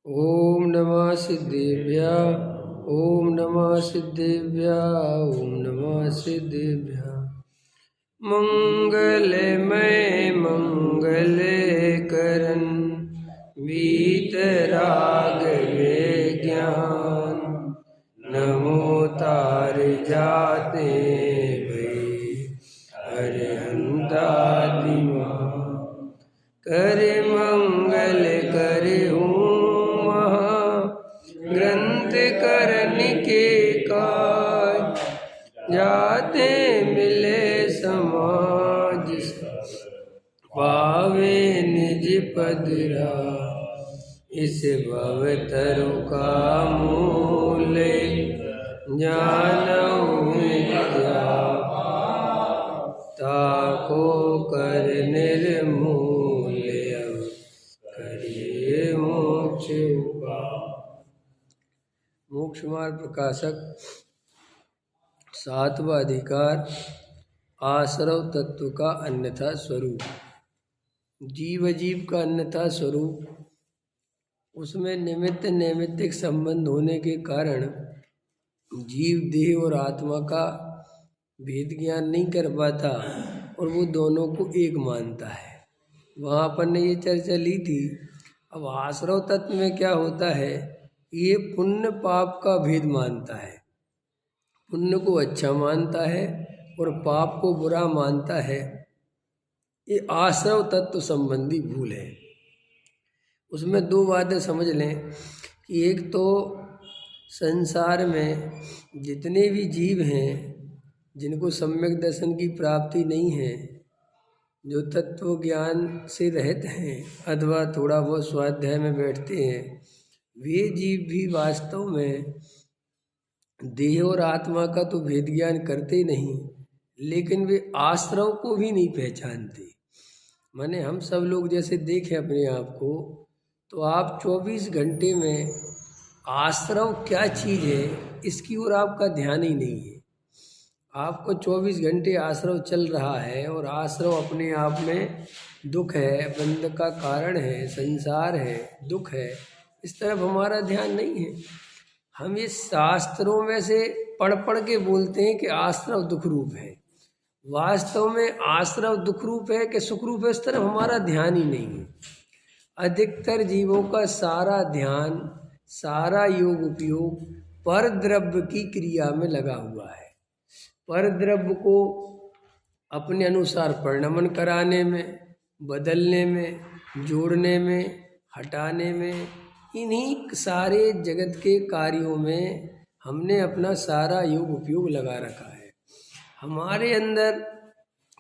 ओम नमः सिद्धेभ्य। ओम नमः सिद्धेभ्य। ओम नमः सिद्धेभ्य। मंगलमय मंगल करन वीतराग ज्ञान नमो तार जाते भई अरहंता दिमा करे मंगल करे ग्रंथ करन के काज जाते मिले समाज पावे निज पदरा इस भवतरु का मूल जानऊ विद्या ताको कर निर्मूल करिए मोक्ष मोक्ष मार्ग प्रकाशक सातवां अधिकार आश्रव तत्व का अन्यथा स्वरूप। जीव का अन्यथा स्वरूप उसमें निमित्त नैमित्तिक संबंध होने के कारण जीव देह और आत्मा का भेद ज्ञान नहीं कर पाता और वो दोनों को एक मानता है। वहाँ अपन ने ये चर्चा ली थी। अब आश्रव तत्व में क्या होता है, ये पुण्य पाप का भेद मानता है, पुण्य को अच्छा मानता है और पाप को बुरा मानता है। ये आश्रव तत्व संबंधी भूल है। उसमें दो बातें समझ लें कि एक तो संसार में जितने भी जीव हैं जिनको सम्यक दर्शन की प्राप्ति नहीं है, जो तत्व ज्ञान से रहित हैं अथवा थोड़ा बहुत स्वाध्याय में बैठते हैं, वे जीव भी वास्तव में देह और आत्मा का तो भेद ज्ञान करते नहीं, लेकिन वे आश्रव को भी नहीं पहचानते। माने हम सब लोग जैसे देखें अपने आप को, तो आप 24 घंटे में आश्रव क्या चीज़ है इसकी ओर आपका ध्यान ही नहीं है। आपको 24 घंटे आश्रव चल रहा है और आश्रव अपने आप में दुख है, बंध का कारण है, संसार है, दुख है, इस तरफ हमारा ध्यान नहीं है। हम ये शास्त्रों में से पढ़ पढ़ के बोलते हैं कि आश्रव दुख रूप है। वास्तव में आश्रव दुख रूप है कि सुख रूप है, इस तरफ हमारा ध्यान ही नहीं है। अधिकतर जीवों का सारा ध्यान, सारा योग उपयोग पर द्रव्य की क्रिया में लगा हुआ है। पर द्रव्य को अपने अनुसार परिणमन कराने में, बदलने में, जोड़ने में, हटाने में, इन्हीं सारे जगत के कार्यों में हमने अपना सारा योग उपयोग लगा रखा है। हमारे अंदर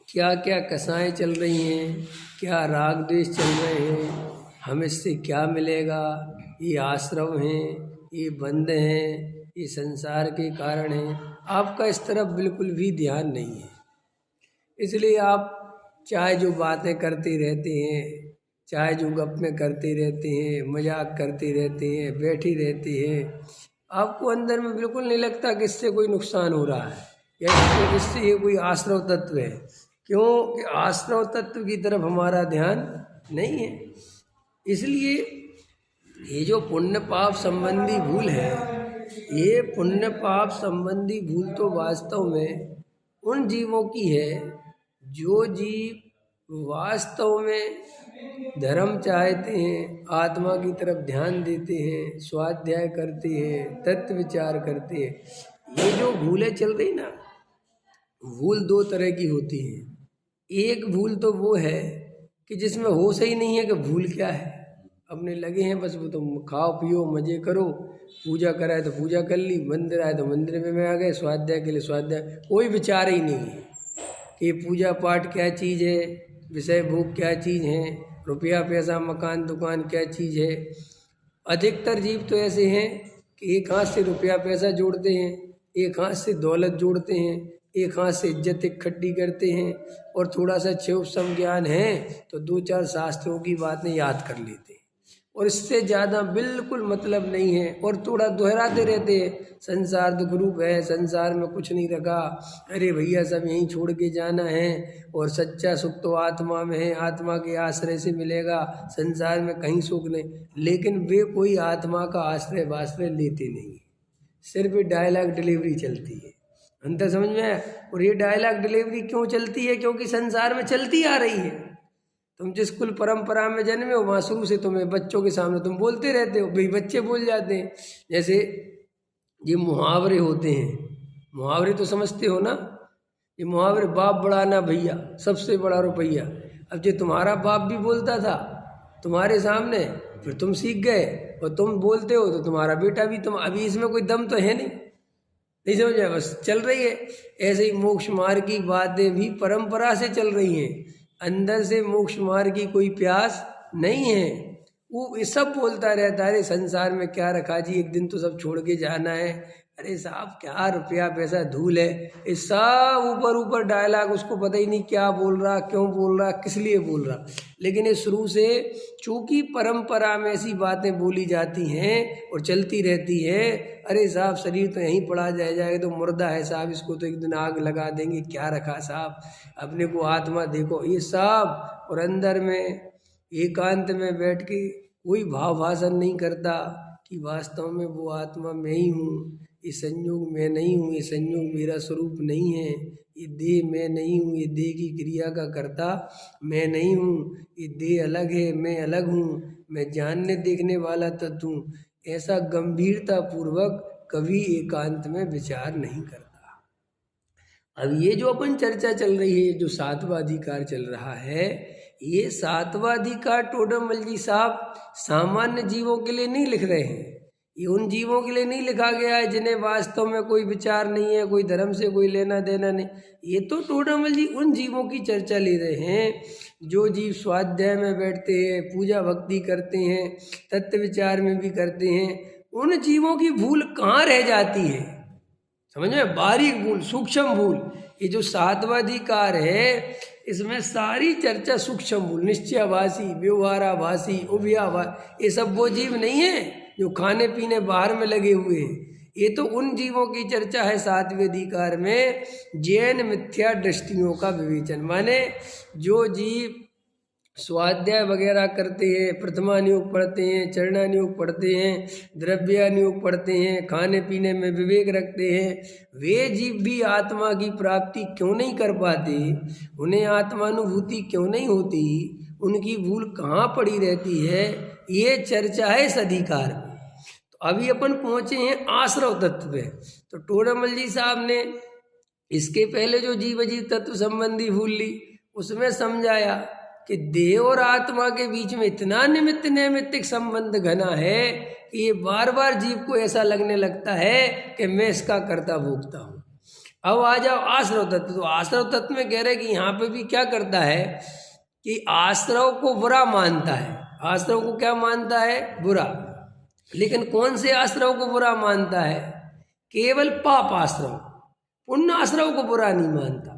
क्या क्या कसाएं चल रही हैं, क्या राग द्वेष चल रहे हैं, हम इससे क्या मिलेगा, ये आश्रव हैं, ये बंध हैं, ये संसार के कारण हैं, आपका इस तरफ बिल्कुल भी ध्यान नहीं है। इसलिए आप चाहे जो बातें करते रहते हैं, चाहे जो गप में करते रहते हैं, मजाक करते रहते हैं, बैठे रहते हैं, आपको अंदर में बिल्कुल नहीं लगता कि इससे कोई नुकसान हो रहा है या इससे ये कोई आश्रव तत्व है। क्यों कि आश्रव तत्व की तरफ हमारा ध्यान नहीं है। इसलिए ये जो पुण्य पाप संबंधी भूल है, ये पुण्य पाप संबंधी भूल तो वास्तव में उन जीवों की है जो जीव वास्तव में धर्म चाहते हैं, आत्मा की तरफ ध्यान देते हैं, स्वाध्याय करते हैं, तत्व विचार करते हैं। ये जो भूलें चल रही ना, भूल दो तरह की होती हैं। एक भूल तो वो है कि जिसमें होश ही नहीं है कि भूल क्या है, अपने लगे हैं बस वो, तुम खाओ पियो मजे करो, पूजा कराए तो पूजा कर ली, मंदिर आए तो मंदिर में आ गए, स्वाध्याय के लिए स्वाध्याय, कोई विचार ही नहीं है कि पूजा पाठ क्या चीज़ है, विषय भोग क्या चीज़ है, रुपया पैसा मकान दुकान क्या चीज़ है। अधिकतर जीव तो ऐसे हैं कि एक हाथ से रुपया पैसा जोड़ते हैं, एक हाथ से दौलत जोड़ते हैं, एक हाथ से इज्जत इकट्ठी करते हैं, और थोड़ा सा क्षोभ संज्ञान है तो दो चार शास्त्रों की बातें याद कर लेते हैं और इससे ज़्यादा बिल्कुल मतलब नहीं है। और थोड़ा दोहराते रहते हैं, संसार दुख रूप है, संसार में कुछ नहीं रखा, अरे भैया सब यहीं छोड़ के जाना है, और सच्चा सुख तो आत्मा में है, आत्मा के आश्रय से मिलेगा, संसार में कहीं सुख नहीं। लेकिन वे कोई आत्मा का आश्रय वाश्रय लेते नहीं, सिर्फ डायलॉग डिलीवरी चलती है। अंतर समझ में आया? और ये डायलॉग डिलीवरी क्यों चलती है? क्योंकि संसार में चलती आ रही है। तुम जिस कुल परंपरा में जन्मे हो वहाँ शुरू से तुम्हें बच्चों के सामने तुम बोलते रहते हो, भाई बच्चे बोल जाते हैं। जैसे ये मुहावरे होते हैं, मुहावरे तो समझते हो ना, ये मुहावरे, बाप बड़ा ना भैया, सबसे बड़ा रुपया। अब जो तुम्हारा बाप भी बोलता था तुम्हारे सामने, फिर तुम सीख गए और तुम बोलते हो तो तुम्हारा बेटा भी, तुम अभी इसमें कोई दम तो है नहीं समझ आया, बस चल रही है। ऐसे ही मोक्ष मार्ग की बातें भी परंपरा से चल रही हैं, अंदर से मोक्ष मार्ग की कोई प्यास नहीं है। वो ये सब बोलता रहता है, अरे संसार में क्या रखा जी, एक दिन तो सब छोड़ के जाना है। अरे साहब क्या रुपया पैसा धूल है, ये सब ऊपर ऊपर डायलॉग, उसको पता ही नहीं क्या बोल रहा, क्यों बोल रहा, किस लिए बोल रहा। लेकिन ये शुरू से चूंकि परंपरा में ऐसी बातें बोली जाती हैं और चलती रहती है, अरे साहब शरीर तो यहीं पड़ा जाएगा, तो मुर्दा है साहब, इसको तो एक दिन आग लगा देंगे, क्या रखा साहब, अपने को आत्मा देखो, ये सब। और अंदर में एकांत में बैठ के कोई भाव भाषण नहीं करता कि वास्तव में वो आत्मा मैं ही हूँ, ये संयोग मैं नहीं हूँ, ये संयोग मेरा स्वरूप नहीं है, ये देह मैं नहीं हूँ, ये देह की क्रिया का कर्ता मैं नहीं हूँ, ये देह अलग है, मैं अलग हूँ, मैं जानने देखने वाला तत्व हूँ। ऐसा गंभीरता पूर्वक कभी एकांत में विचार नहीं करता। अब ये जो अपन चर्चा चल रही है, जो सातवां अधिकार चल रहा है, ये सातवां अधिकार टोडरमल जी साहब सामान्य जीवों के लिए नहीं लिख रहे हैं, ये उन जीवों के लिए नहीं लिखा गया है जिन्हें वास्तव में कोई विचार नहीं है, कोई धर्म से कोई लेना देना नहीं। ये तो टोडरमल जी उन जीवों की चर्चा ले रहे हैं जो जीव स्वाध्याय में बैठते हैं, पूजा भक्ति करते हैं, तत्व विचार में भी करते हैं। उन जीवों की भूल कहाँ रह जाती है, समझ में, बारीक भूल, सूक्ष्म भूल। ये जो सातवां अधिकार है इसमें सारी चर्चा सूक्ष्म भूल, निश्चयाभासी, व्यवहाराभासी, उभयाभासी, ये सब वो जीव नहीं है जो खाने पीने बाहर में लगे हुए हैं। ये तो उन जीवों की चर्चा है सातवें अधिकार में, जैन मिथ्या दृष्टियों का विवेचन। माने जो जीव स्वाध्याय वगैरह करते हैं, प्रथमानुयोग पढ़ते हैं, चरणानुयोग पढ़ते हैं, द्रव्यानुयोग पढ़ते हैं, खाने पीने में विवेक रखते हैं, वे जीव भी आत्मा की प्राप्ति क्यों नहीं कर पाते, उन्हें आत्मानुभूति क्यों नहीं होती, उनकी भूल कहाँ पड़ी रहती है, ये चर्चा है इस अधिकार में। तो अभी अपन पहुँचे हैं आश्रव तत्व पे। तो टोडरमल जी साहब ने इसके पहले जो जीव अजीव तत्व संबंधी भूल ली, उसमें समझाया कि देह और आत्मा के बीच में इतना निमित्त नैमित्तिक संबंध घना है कि ये बार बार जीव को ऐसा लगने लगता है कि मैं इसका कर्ता भोगता हूँ। अब आ जाओ आश्रव तत्व। तो आश्रव तत्व में कह रहे कि यहाँ पे भी क्या करता है कि आश्रव को बुरा मानता है। आश्रव को क्या मानता है? बुरा। लेकिन कौन से आश्रव को बुरा मानता है? केवल पाप आश्रव, पुण्य आश्रव को बुरा नहीं मानता।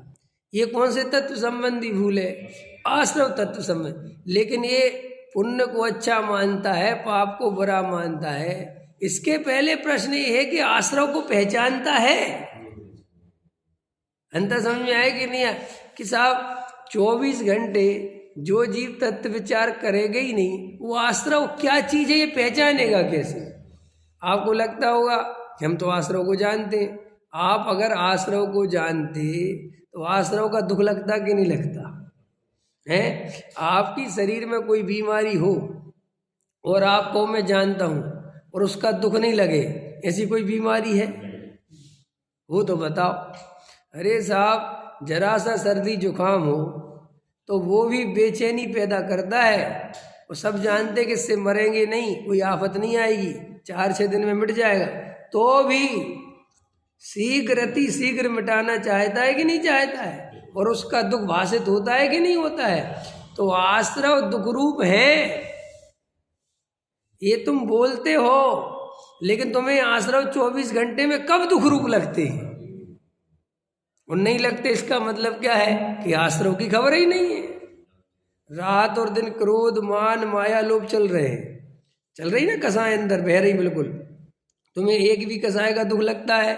ये कौन से तत्व संबंधी भूल है? आश्रव तत्व संबंधी। लेकिन ये पुण्य को अच्छा मानता है, पाप को बुरा मानता है। इसके पहले प्रश्न ये है कि आश्रव को पहचानता है? अंतर समझ में आए कि नहीं आए? कि साहब 24 घंटे जो जीव तत्व विचार करेगा ही नहीं, वो आश्रव क्या चीज है ये पहचानेगा कैसे? आपको लगता होगा कि हम तो आश्रव को जानते हैं। आप अगर आश्रव को जानते तो आश्रव का दुख लगता कि नहीं लगता है? आपकी शरीर में कोई बीमारी हो और आपको मैं जानता हूं और उसका दुख नहीं लगे, ऐसी कोई बीमारी है? वो तो बताओ। अरे साहब जरा सा सर्दी जुकाम हो तो वो भी बेचैनी पैदा करता है, और सब जानते कि इससे मरेंगे नहीं, कोई आफत नहीं आएगी, 4-6 दिन में मिट जाएगा, तो भी शीघ्र मिटाना चाहता है कि नहीं चाहता है? और उसका दुख भाषित होता है कि नहीं होता है? तो आश्रव दुख रूप है। ये तुम बोलते हो, लेकिन तुम्हें आश्रव 24 घंटे में कब दुख रूप लगते हैं? और नहीं लगते, इसका मतलब क्या है कि आश्रव की खबर ही नहीं है। रात और दिन क्रोध मान माया लोभ चल रहे हैं, चल रही ना कसाय अंदर बह रही बिल्कुल। तुम्हें एक भी कसाय का दुख लगता है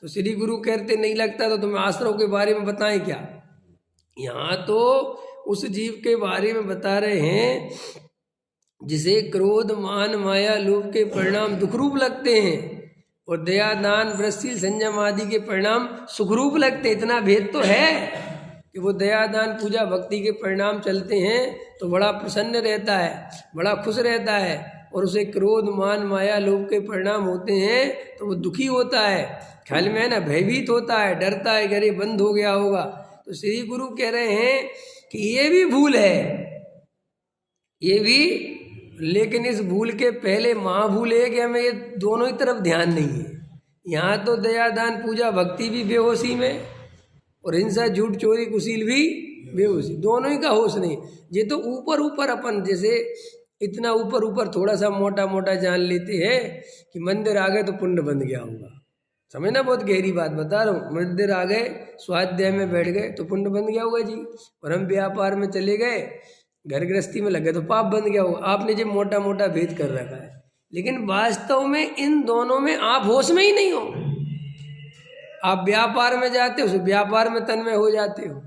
तो श्री गुरु कहते नहीं लगता तो तुम्हें आश्रव के बारे में बताएं क्या। यहाँ तो उस जीव के बारे में बता रहे हैं जिसे क्रोध मान माया लोभ के परिणाम दुखरूप लगते हैं और दया दान वृत्तिशील संयम आदि के परिणाम सुखरूप लगते। इतना भेद तो है कि वो दया दान पूजा भक्ति के परिणाम चलते हैं तो बड़ा प्रसन्न रहता है, बड़ा खुश रहता है, और उसे क्रोध मान माया लोभ के परिणाम होते हैं तो वो दुखी होता है, ख्याल में है ना, भयभीत होता है, डरता है कि अरे बंद हो गया होगा। तो श्री गुरु कह रहे हैं कि ये भी भूल है, ये भी, लेकिन इस भूल के पहले महाभूल है कि हमें ये दोनों ही तरफ ध्यान नहीं है। यहाँ तो दया दान पूजा भक्ति भी बेहोशी में और हिंसा झूठ चोरी कुशील भी बेहोशी, दोनों ही का होश नहीं। ये तो ऊपर ऊपर अपन जैसे इतना ऊपर ऊपर थोड़ा सा मोटा मोटा जान लेते हैं कि मंदिर आ गए तो पुण्य बन गया होगा। समझना, बहुत गहरी बात बता रहा हूँ। मंदिर आ गए, स्वाध्याय में बैठ गए तो पुण्य बन गया होगा जी, और हम व्यापार में चले गए, घर गृहस्थी में लग गए तो पाप बन गया होगा। आपने जो मोटा मोटा भेद कर रखा है, लेकिन वास्तव में इन दोनों में आप होश में ही नहीं हो। आप व्यापार में जाते हो, व्यापार में तन्मय हो जाते हो,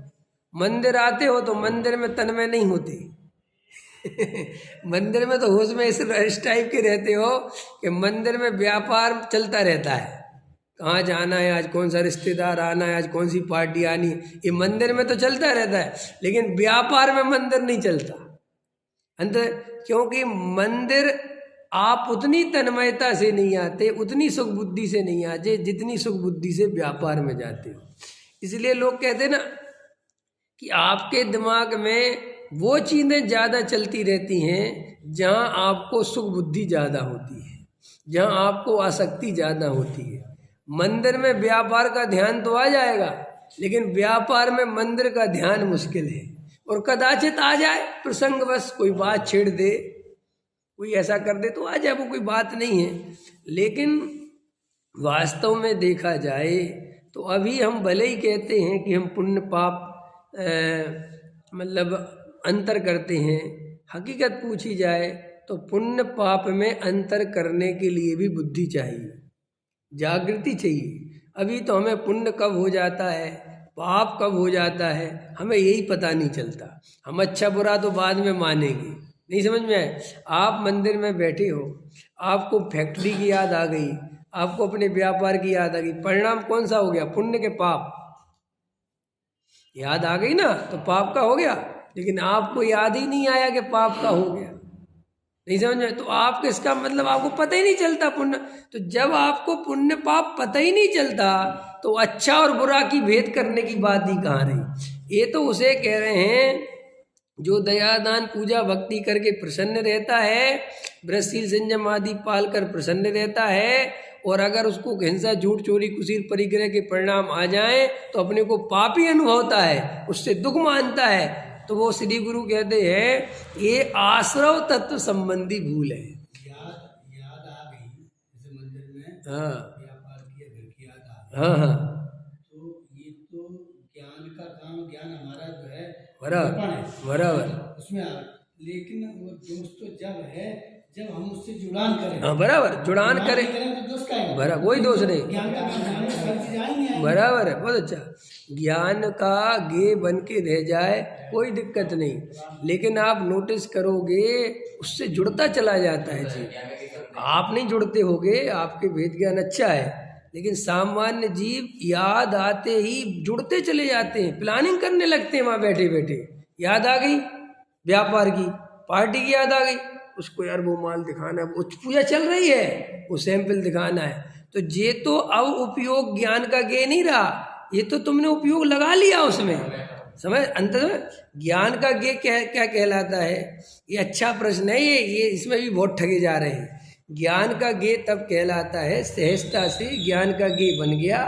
मंदिर आते हो तो मंदिर में तन्मय नहीं होते। मंदिर में तो होश में इस टाइप के रहते हो कि मंदिर में व्यापार चलता रहता है, कहाँ जाना है आज, कौन सा रिश्तेदार आना है आज, कौन सी पार्टी आनी, ये मंदिर में तो चलता रहता है, लेकिन व्यापार में मंदिर नहीं चलता अंदर। क्योंकि मंदिर आप उतनी तन्मयता से नहीं आते, उतनी सुख बुद्धि से नहीं आते जितनी सुख बुद्धि से व्यापार में जाते हो। इसलिए लोग कहते हैं ना कि आपके दिमाग में वो चीज़ें ज़्यादा चलती रहती हैं जहाँ आपको सुख बुद्धि ज़्यादा होती है, जहाँ आपको आसक्ति ज़्यादा होती है। मंदिर में व्यापार का ध्यान तो आ जाएगा, लेकिन व्यापार में मंदिर का ध्यान मुश्किल है, और कदाचित आ जाए प्रसंगवश, कोई बात छेड़ दे, कोई ऐसा कर दे तो आ जाए, वो कोई बात नहीं है। लेकिन वास्तव में देखा जाए तो अभी हम भले ही कहते हैं कि हम पुण्य पाप मतलब अंतर करते हैं, हकीकत पूछी जाए तो पुण्य पाप में अंतर करने के लिए भी बुद्धि चाहिए, जागृति चाहिए। अभी तो हमें पुण्य कब हो जाता है, पाप कब हो जाता है, हमें यही पता नहीं चलता। हम अच्छा बुरा तो बाद में मानेंगे, नहीं समझ में आए। आप मंदिर में बैठे हो, आपको फैक्ट्री की याद आ गई, आपको अपने व्यापार की याद आ गई, परिणाम कौन सा हो गया, पुण्य के पाप। याद आ गई ना तो पाप का हो गया, लेकिन आपको याद ही नहीं आया कि पाप का हो गया, नहीं समझ में। तो आप किसका मतलब आपको पता ही नहीं चलता पुण्य। तो जब आपको पुण्य पाप पता ही नहीं चलता तो अच्छा और बुरा की भेद करने की बात ही कहाँ रही। ये तो उसे कह रहे हैं जो दया दान पूजा भक्ति करके प्रसन्न रहता है, वृत्तिशील संयम आदि पाल कर प्रसन्न रहता है, और अगर उसको हिंसा झूठ चोरी कुसीर परिग्रह के परिणाम आ जाएं तो अपने को पापी अनुभवता है, उससे दुख मानता है, तो वो श्री गुरु कहते हैं ये आश्रव तत्व संबंधी भूल है। याद आ गई, जैसे मंदिर में हाँ व्यापार किया, घर की याद आ गई। हाँ हाँ, तो ये तो ज्ञान का काम, ज्ञान हमारा जो है बराबर बराबर, उसमें आ, लेकिन वो दोष तो जब है जब हम उससे जुड़ान करें। हाँ बराबर, जुड़ान करें तो दोष का है, बराबर, कोई दोष नहीं, ज्ञान का ज्ञान में सारी चीजें आएंगी। बराबर है, बहुत अच्छा। ज्ञान का गे बन के रह जाए कोई दिक्कत नहीं, लेकिन आप नोटिस करोगे उससे जुड़ता चला जाता है जी। आप नहीं जुड़ते होगे, आपके वेद ज्ञान अच्छा है, लेकिन सामान्य जीव याद आते ही जुड़ते चले जाते हैं, प्लानिंग करने लगते हैं वहाँ बैठे बैठे। याद आ गई व्यापार की, पार्टी की याद आ गई, उसको यार वो माल दिखाना है, वो पूजा चल रही है, वो सैंपल दिखाना है। तो ये तो अब उपयोग ज्ञान का गे नहीं रहा, ये तो तुमने उपयोग लगा लिया उसमें, समझ। अंत में ज्ञान का गे क्या कहलाता है, ये अच्छा प्रश्न है, ये इसमें भी बहुत ठगे जा रहे हैं। ज्ञान का गे तब कहलाता है सहजता से ज्ञान का गे बन गया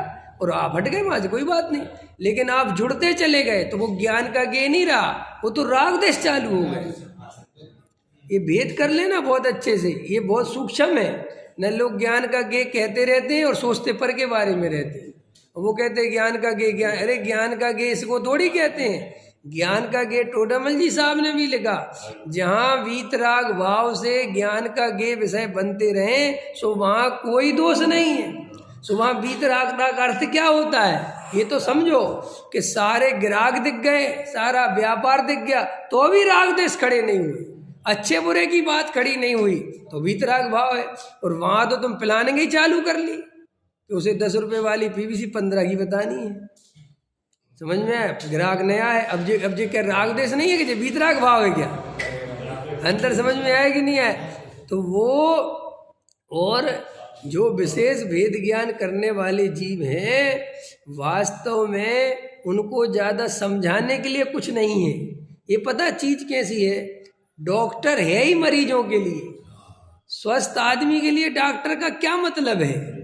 और आप हट गए वहाँ से, कोई बात नहीं, लेकिन आप जुड़ते चले गए तो वो ज्ञान का गे नहीं रहा, वो तो राग देश चालू हो गए। ये भेद कर लेना बहुत अच्छे से, ये बहुत सूक्ष्म है न। लोग ज्ञान का गे कहते रहते हैं और सोचते पर के बारे में रहते हैं, और वो कहते हैं ज्ञान का गे ज्ञान, अरे ज्ञान का गे इसको थोड़ी कहते हैं, ज्ञान का गे टोडामल जी साहब ने भी लिखा, जहाँ वीतराग भाव से ज्ञान का गे विषय बनते रहे सो वहाँ कोई दोष नहीं है। सो वहाँ वीतराग का अर्थ क्या होता है ये तो समझो कि सारे ग्राहक दिख गए, सारा व्यापार दिख गया, तो भी राग देश खड़े नहीं हुए, अच्छे बुरे की बात खड़ी नहीं हुई, तो वीतराग भाव है। और वहाँ तो तुम प्लानिंग ही चालू कर ली, तो उसे 10 रुपये वाली पीवीसी 15 की बतानी है। समझ में आया? ग्राहक नया है, अब जे क्या राग देश नहीं है कि जो वीतराग भाव है क्या? अंतर समझ में आया कि नहीं आया? तो वो और जो विशेष भेद ज्ञान करने वाले जीव हैं वास्तव में उनको ज़्यादा समझाने के लिए कुछ नहीं है। ये पता चीज कैसी है, डॉक्टर है ही मरीजों के लिए, स्वस्थ आदमी के लिए डॉक्टर का क्या मतलब है?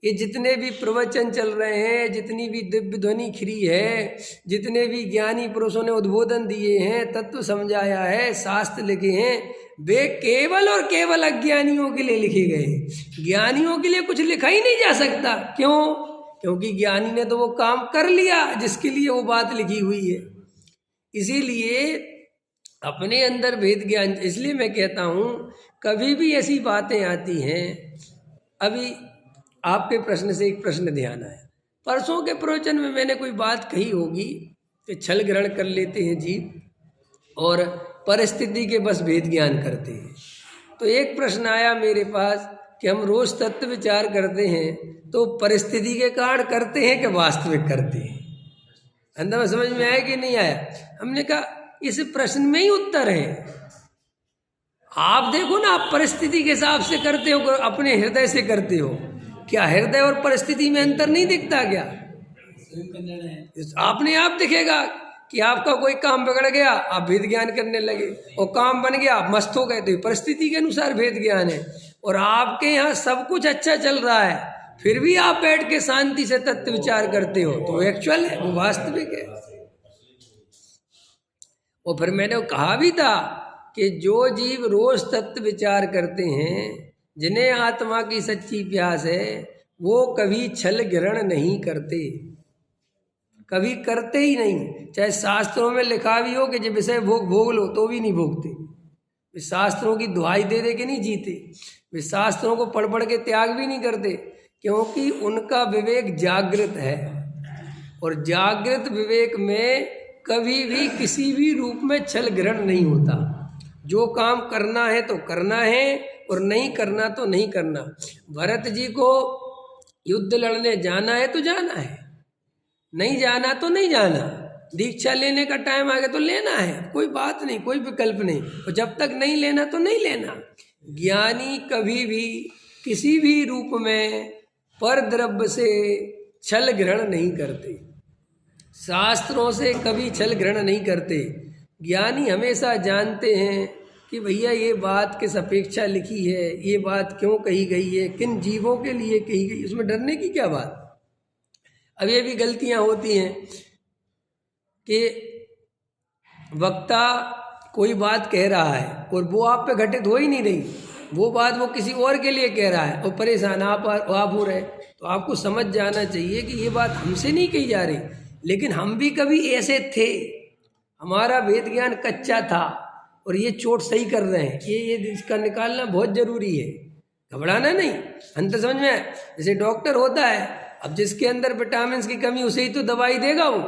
ये जितने भी प्रवचन चल रहे हैं, जितनी भी दिव्य ध्वनि खिरी है, जितने भी ज्ञानी पुरुषों ने उद्बोधन दिए हैं, तत्व समझाया है, शास्त्र लिखे हैं, वे केवल और केवल अज्ञानियों के लिए लिखे गए हैं। ज्ञानियों के लिए कुछ लिखा ही नहीं जा सकता। क्यों? क्योंकि ज्ञानी ने तो वो काम कर लिया जिसके लिए वो बात लिखी हुई है। इसीलिए अपने अंदर भेद ज्ञान, इसलिए मैं कहता हूँ कभी भी ऐसी बातें आती हैं। अभी आपके प्रश्न से एक प्रश्न ध्यान आया, परसों के प्रवचन में मैंने कोई बात कही होगी कि छल ग्रहण कर लेते हैं जीव और परिस्थिति के बस भेद ज्ञान करते हैं। तो एक प्रश्न आया मेरे पास कि हम रोज तत्व विचार करते हैं तो परिस्थिति के कारण करते हैं कि वास्तविक करते हैं? अंदर में समझ में आया कि नहीं आया? हमने कहा इस प्रश्न में ही उत्तर है। आप देखो ना, आप परिस्थिति के हिसाब से करते हो, अपने हृदय से करते हो, क्या हृदय और परिस्थिति में अंतर नहीं दिखता क्या? आपने आप दिखेगा कि आपका कोई काम बिगड़ गया, आप भेद ज्ञान करने लगे, और काम बन गया, आप मस्त हो गए, तो परिस्थिति के अनुसार भेद ज्ञान है। और आपके यहाँ सब कुछ अच्छा चल रहा है, फिर भी आप बैठ के शांति से तत्व विचार करते हो, तो एक्चुअल है, वो वास्तविक है। और फिर मैंने कहा भी था कि जो जीव रोज तत्व विचार करते हैं, जिन्हें आत्मा की सच्ची प्यास है, वो कभी छल ग्रहण नहीं करते, कभी करते ही नहीं। चाहे शास्त्रों में लिखा भी हो कि जब विषय भोग लो, तो भी नहीं भोगते। वे शास्त्रों की दुहाई दे दे के नहीं जीते, वे शास्त्रों को पढ़ पढ़ के त्याग भी नहीं करते, क्योंकि उनका विवेक जागृत है। और जागृत विवेक में कभी भी किसी भी रूप में छल ग्रहण नहीं होता। जो काम करना है तो करना है, और नहीं करना तो नहीं करना। भरत जी को युद्ध लड़ने जाना है तो जाना है, नहीं जाना तो नहीं जाना। दीक्षा लेने का टाइम आ गया तो लेना है, कोई बात नहीं, कोई विकल्प नहीं। और जब तक नहीं लेना तो नहीं लेना। ज्ञानी कभी भी किसी भी रूप में पर द्रव्य से छल ग्रहण नहीं करते, शास्त्रों से कभी छल ग्रहण नहीं करते। ज्ञानी हमेशा जानते हैं कि भैया ये बात किस अपेक्षा लिखी है, ये बात क्यों कही गई है, किन जीवों के लिए कही गई, उसमें डरने की क्या बात। अब ये भी गलतियां होती हैं कि वक्ता कोई बात कह रहा है और वो आप पे घटित हो ही नहीं रही, वो बात वो किसी और के लिए कह रहा है और परेशान आप हो रहे। तो आपको समझ जाना चाहिए कि ये बात हमसे नहीं कही जा रही, लेकिन हम भी कभी ऐसे थे, हमारा वेद ज्ञान कच्चा था और ये चोट सही कर रहे हैं, ये इसका निकालना बहुत जरूरी है। घबराना नहीं, अंतर समझ में आए? जैसे डॉक्टर होता है, अब जिसके अंदर विटामिन की कमी उसे ही तो दवाई देगा वो।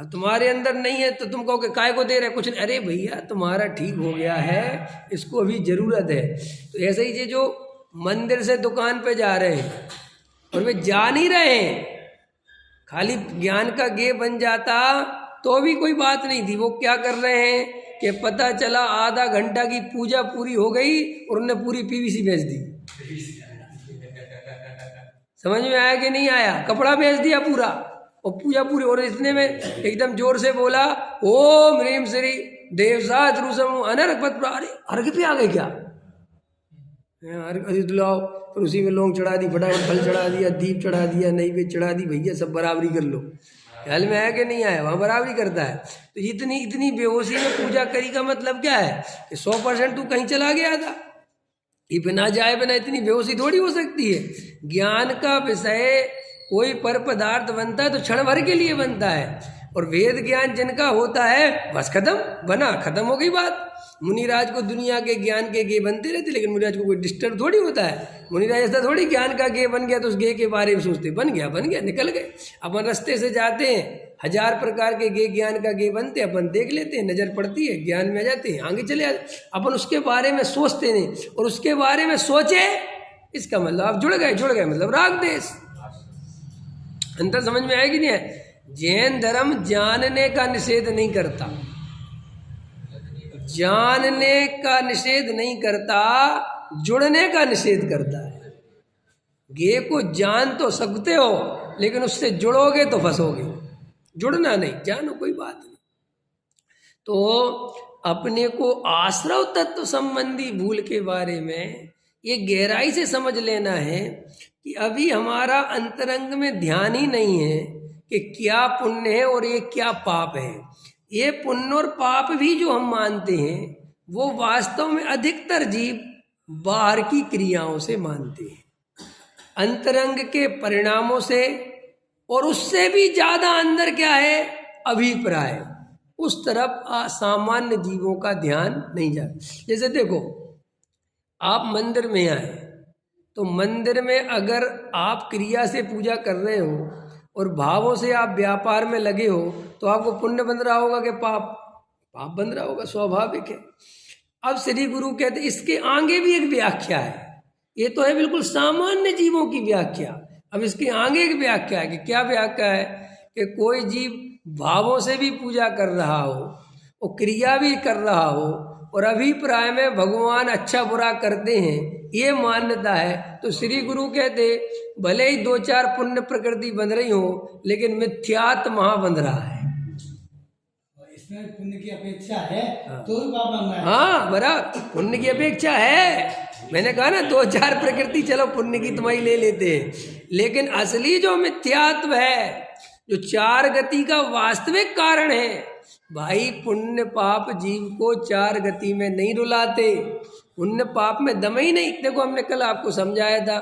अब तुम्हारे अंदर नहीं है तो तुम कहो कि काय को दे रहे कुछ नहीं, अरे भैया तुम्हारा ठीक हो गया है, इसको अभी जरूरत है। तो ऐसे ही जो मंदिर से दुकान पे जा रहे हैं और वे जा नहीं रहे हैं, खाली ज्ञान का गे बन जाता तो भी कोई बात नहीं थी। वो क्या कर रहे हैं कि पता चला आधा घंटा की पूजा पूरी हो गई और उन्होंने पूरी पीवीसी बेच दी। समझ में आया कि नहीं आया? कपड़ा बेच दिया पूरा और पूजा पूरी। और इतने में एकदम जोर से बोला ओम ह्रीम श्री देवसात रूसम अनर्पत। अरे अर्घ पे आ गए क्या? अर्घ लाओ, फिर उसी में लौंग चढ़ा दी, फटाफट फल चढ़ा दिया, दीप चढ़ा दिया, नैवेद्य चढ़ा दी। भैया सब बराबरी कर लो। ख्याल में आया कि नहीं आया? वहाँ बराबरी करता है। तो इतनी बेहोशी में पूजा करी का मतलब क्या है कि 100% तू कहीं चला गया था। ये बिना जाए बिना इतनी बेहोशी थोड़ी हो सकती है। ज्ञान का विषय कोई पर पदार्थ बनता है तो क्षण भर के लिए बनता है। और वेद ज्ञान जिनका होता है बस खत्म, बना खत्म हो गई बात। मुनिराज को दुनिया के ज्ञान के गे बनते रहते, लेकिन मुनिराज को कोई डिस्टर्ब थोड़ी होता है। मुनिराज ऐसा थोड़ी ज्ञान का गे बन गया तो उस गे के बारे में सोचते, बन गया निकल गए। अपन रास्ते से जाते हैं, 1000 प्रकार के गे ज्ञान का गे बनते, अपन देख लेते हैं, नजर पड़ती है, ज्ञान में आ जाते हैं, आगे चले आते। अपन उसके बारे में सोचते नहीं, और उसके बारे में सोचे इसका मतलब आप जुड़ गए मतलब राग देश। अंतर समझ में आएगी नहीं है। जैन धर्म जानने का निषेध नहीं करता, जानने का निषेध नहीं करता, जुड़ने का निषेध करता है। गे को जान तो सकते हो, लेकिन उससे जुड़ोगे तो फंसोगे। जुड़ना नहीं, जानो कोई बात नहीं। तो अपने को आश्रव तत्व संबंधी भूल के बारे में ये गहराई से समझ लेना है कि अभी हमारा अंतरंग में ध्यान ही नहीं है कि क्या पुण्य है और ये क्या पाप है। ये पुण्य और पाप भी जो हम मानते हैं वो वास्तव में अधिकतर जीव बाहर की क्रियाओं से मानते हैं, अंतरंग के परिणामों से, और उससे भी ज्यादा अंदर क्या है अभिप्राय, उस तरफ सामान्य जीवों का ध्यान नहीं जाता। जैसे देखो, आप मंदिर में आए तो मंदिर में अगर आप क्रिया से पूजा कर रहे हो और भावों से आप व्यापार में लगे हो तो आपको पुण्य बन रहा होगा कि पाप? पाप बन रहा होगा, स्वाभाविक है। अब श्री गुरु कहते इसके आगे भी एक व्याख्या है। ये तो है बिल्कुल सामान्य जीवों की व्याख्या, अब इसके आगे एक व्याख्या है कि क्या व्याख्या है कि कोई जीव भावों से भी पूजा कर रहा हो और क्रिया भी कर रहा हो और अभिप्राय में भगवान अच्छा बुरा करते हैं, ये मान्यता है, तो श्री गुरु कहते भले ही 2-4 पुण्य प्रकृति बन रही हो, लेकिन मिथ्यात्म वहां बन रहा है। इसमें पुण्य की अपेक्षा है तो ही पाप बनना है। हाँ बराबर, पुण्य की अपेक्षा है। मैंने कहा ना 2-4 प्रकृति चलो पुण्य की तुम्हारी ले लेते हैं, लेकिन असली जो मिथ्यात्व है, जो 4 गति का वास्तविक कारण है, भाई पुण्य पाप जीव को 4 गति में नहीं रुलाते, पुण्य पाप में दम ही नहीं। देखो हमने कल आपको समझाया था,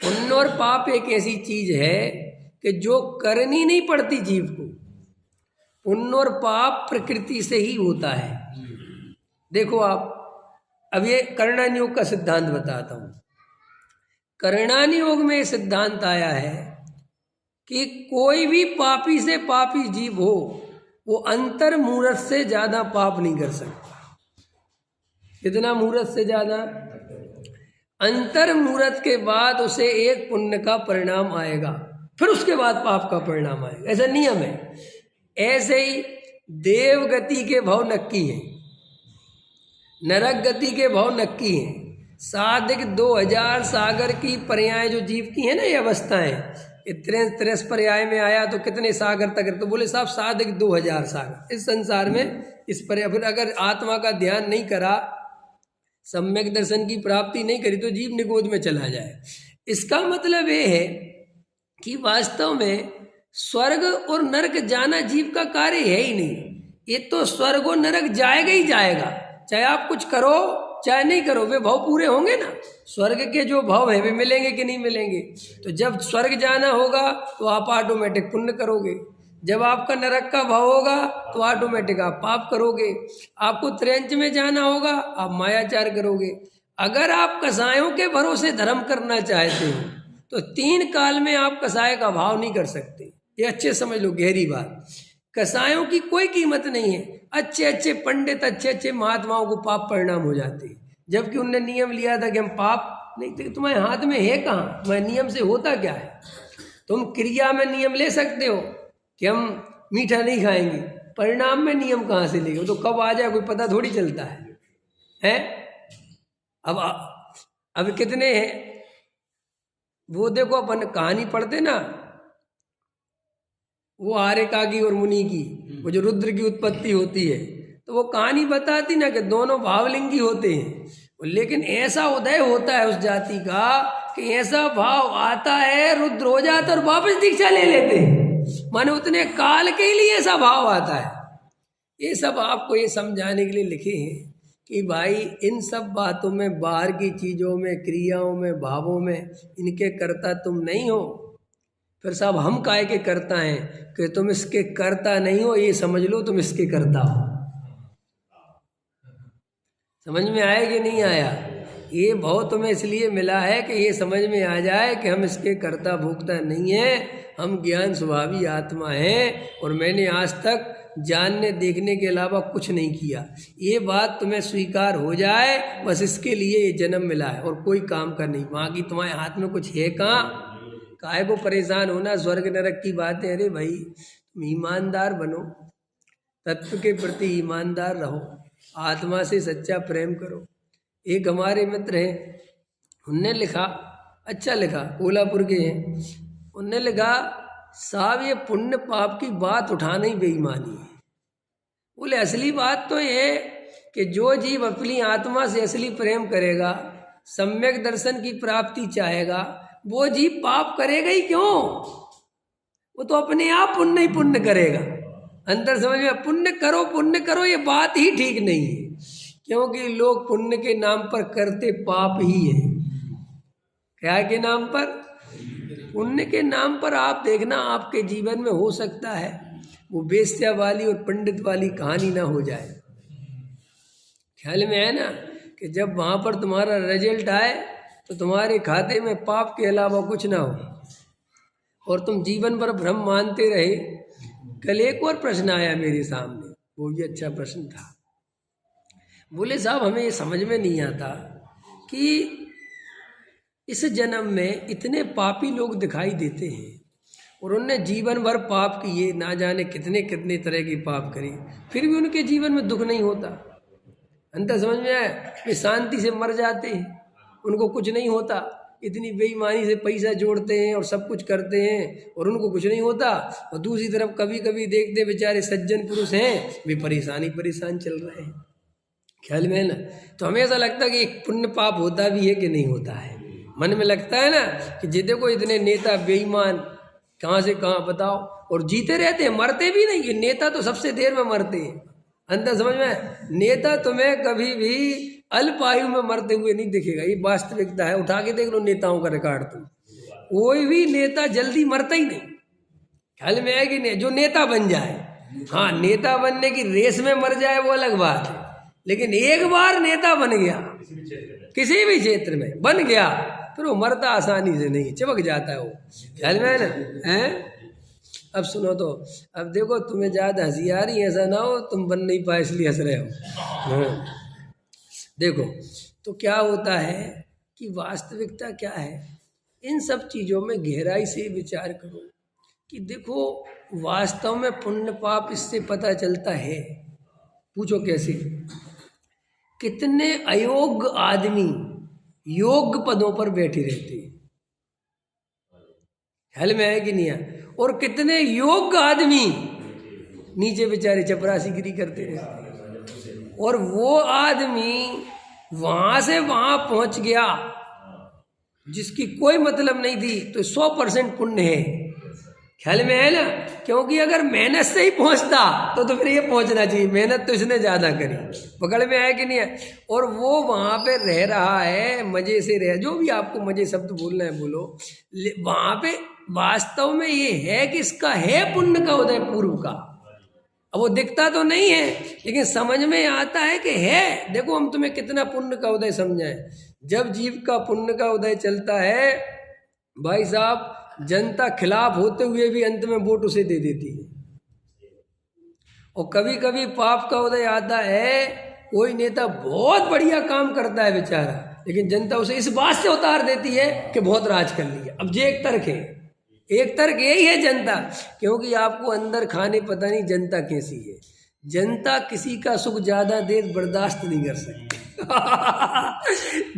पुण्य और पाप एक ऐसी चीज है कि जो करनी नहीं पड़ती जीव को। पुण्य और पाप प्रकृति से ही होता है। देखो आप, अब ये कर्णानि योग का सिद्धांत बताता हूं। कर्णानि योग में सिद्धांत आया है कि कोई भी पापी से पापी जीव हो, वो अंतर मूर्त से ज्यादा पाप नहीं कर सकता। कितना मूर्त से ज्यादा? अंतर मूर्त के बाद उसे एक पुण्य का परिणाम आएगा, फिर उसके बाद पाप का परिणाम आएगा, ऐसा नियम है। ऐसे ही देव गति के भाव नक्की है, नरक गति के भाव नक्की हैं। साधिक 2000 सागर की पर्याय जो जीव की है ना, ये अवस्थाएं, 33 पर्याय में आया तो कितने सागर तक, तो बोले साहब साधिक 2000 सागर इस संसार में। इस पर्याय फिर अगर आत्मा का ध्यान नहीं करा, सम्यक दर्शन की प्राप्ति नहीं करी, तो जीव निगोद में चला जाए। इसका मतलब ये है कि वास्तव में स्वर्ग और नरक जाना जीव का कार्य है ही नहीं। ये तो स्वर्ग और नरक जाएगा ही जाएगा, चाहे आप कुछ करो चाहे नहीं करो, वे भाव पूरे होंगे ना। स्वर्ग के जो भाव है वे मिलेंगे कि नहीं मिलेंगे? तो जब स्वर्ग जाना होगा तो आप ऑटोमेटिक पुण्य करोगे, जब आपका नरक का भाव होगा तो ऑटोमेटिक आप पाप करोगे। आपको त्रेंच में जाना होगा, आप मायाचार करोगे। अगर आप कसायों के भरोसे धर्म करना चाहते हो तो 3 काल में आप कसाय का भाव नहीं कर सकते। ये अच्छे समझ लो, गहरी बात। कसायों की कोई कीमत नहीं है। अच्छे अच्छे पंडित, अच्छे अच्छे महात्माओं को पाप परिणाम हो जाते हैं, जबकि उनने नियम लिया था कि हम पाप नहीं थे। तुम्हारे हाथ में है कहाँ? तुम्हारे नियम से होता क्या है? तुम क्रिया में नियम ले सकते हो कि हम मीठा नहीं खाएंगे, परिणाम में नियम कहाँ से लेंगे? तो कब आ जाए कोई पता थोड़ी चलता है? अब कितने हैं वो, देखो अपन कहानी पढ़ते ना, वो आर्यकागी और मुनि की, वो जो रुद्र की उत्पत्ति होती है, तो वो कहानी बताती ना कि दोनों भावलिंगी होते हैं, लेकिन ऐसा उदय होता है उस जाति का कि ऐसा भाव आता है, रुद्र हो जाता और वापस दीक्षा ले लेते हैं। माने उतने काल के लिए ऐसा भाव आता है। ये सब आपको ये समझाने के लिए लिखे हैं कि भाई इन सब बातों में, बाहर की चीजों में, क्रियाओं में, भावों में, इनके कर्ता तुम नहीं हो। फिर साहब हम काहे के करता हैं कि तुम इसके करता नहीं हो, ये समझ लो तुम इसके करता हो। समझ में आया कि नहीं आया? ये भाव तुम्हें इसलिए मिला है कि ये समझ में आ जाए कि हम इसके कर्ता भोक्ता नहीं है, हम ज्ञान स्वभावी आत्मा हैं और मैंने आज तक जानने देखने के अलावा कुछ नहीं किया। ये बात तुम्हें स्वीकार हो जाए, बस इसके लिए ये जन्म मिला है और कोई काम का नहीं। वहाँ की तुम्हारे हाथ में कुछ है कहाँ? काहे को परेशान होना स्वर्ग नरक की बातें? अरे भाई तुम ईमानदार बनो, तत्व के प्रति ईमानदार रहो, आत्मा से सच्चा प्रेम करो। एक हमारे मित्र हैं, उनने लिखा, अच्छा लिखा, कोल्हापुर के हैं, उनने लिखा साहब ये पुण्य पाप की बात उठाना ही बेईमानी है। बोले असली बात तो ये कि जो जीव अपनी आत्मा से असली प्रेम करेगा, सम्यक दर्शन की प्राप्ति चाहेगा, वो जीव पाप करेगा ही क्यों? वो तो अपने आप पुण्य ही पुण्य करेगा। अंतर समझ में, पुण्य करो ये बात ही ठीक नहीं है, क्योंकि लोग पुण्य के नाम पर करते पाप ही है। क्या के नाम पर? पुण्य के नाम पर। आप देखना आपके जीवन में हो सकता है वो बेस्या वाली और पंडित वाली कहानी ना हो जाए। ख्याल में है ना कि जब वहाँ पर तुम्हारा रिजल्ट आए तो तुम्हारे खाते में पाप के अलावा कुछ ना हो और तुम जीवन भर भ्रम मानते रहे। कल एक और प्रश्न आया मेरे सामने, वो भी अच्छा प्रश्न था। बोले साहब हमें ये समझ में नहीं आता कि इस जन्म में इतने पापी लोग दिखाई देते हैं और उनने जीवन भर पाप किए, ना जाने कितने कितने तरह की पाप करी, फिर भी उनके जीवन में दुख नहीं होता। अंतर समझ में आया? वे शांति से मर जाते हैं, उनको कुछ नहीं होता। इतनी बेईमानी से पैसा जोड़ते हैं और सब कुछ करते हैं और उनको कुछ नहीं होता। और दूसरी तरफ कभी कभी देखते बेचारे सज्जन पुरुष हैं, वे परेशान चल रहे हैं। ख्याल में है ना? तो हमें ऐसा लगता है कि एक पुण्य पाप होता भी है कि नहीं होता है। मन में लगता है ना कि जितने को इतने नेता बेईमान कहाँ से कहाँ बताओ, और जीते रहते हैं, मरते भी नहीं। ये नेता तो सबसे देर में मरते हैं। अंतर समझ में? नेता तुम्हें कभी भी अल्प आयु में मरते हुए नहीं दिखेगा, ये वास्तविकता है। उठा के देख लो नेताओं का रिकॉर्ड, तुम कोई भी नेता जल्दी मरता ही नहीं। ख्याल में है कि नहीं? जो नेता बन जाए, हाँ नेता बनने की रेस में मर जाए वो अलग बात है, लेकिन एक बार नेता बन गया, किसी भी क्षेत्र में बन गया, फिर वो मरता आसानी से नहीं, चिपक जाता है वो। ख्याल में है ना? हैं? अब सुनो तो, अब देखो तुम्हें ज़्यादा हंसी आ रही, ऐसा ना हो तुम बन नहीं पाए इसलिए हंस रहे हो। देखो तो क्या होता है कि वास्तविकता क्या है, इन सब चीज़ों में गहराई से विचार करो कि देखो वास्तव में पुण्य पाप इससे पता चलता है। पूछो कैसे? कितने अयोग्य आदमी योग्य पदों पर बैठे रहते हैं, ख्याल में है कि नहीं है? और कितने योग्य आदमी नीचे बेचारे चपरासीगिरी करते रहते हैं। और वो आदमी वहां से वहां पहुंच गया जिसकी कोई मतलब नहीं थी, तो 100% पुण्य है। ख्याल में है ना? क्योंकि अगर मेहनत से ही पहुंचता तो फिर ये पहुंचना चाहिए, मेहनत तो इसने ज़्यादा करी। पकड़ में है कि नहीं है? और वो वहाँ पे रह रहा है, मज़े से रह, जो भी आपको मज़े शब्द बोलना है बोलो, वहाँ पे वास्तव में ये है कि इसका है पुण्य का उदय पूर्व का। अब वो दिखता तो नहीं है, लेकिन समझ में आता है कि है। देखो हम तुम्हें कितना पुण्य का उदय समझाएं। जब जीव का पुण्य का उदय चलता है भाई साहब, जनता खिलाफ होते हुए भी अंत में वोट उसे दे देती है। और कभी कभी पाप का उदय आता है, कोई नेता बहुत बढ़िया काम करता है बेचारा, लेकिन जनता उसे इस बात से उतार देती है कि बहुत राज कर लिया। अब ये एक तर्क है, एक तर्क यही है जनता, क्योंकि आपको अंदर खाने पता नहीं जनता कैसी है। जनता किसी का सुख ज्यादा देर बर्दाश्त नहीं कर सकती।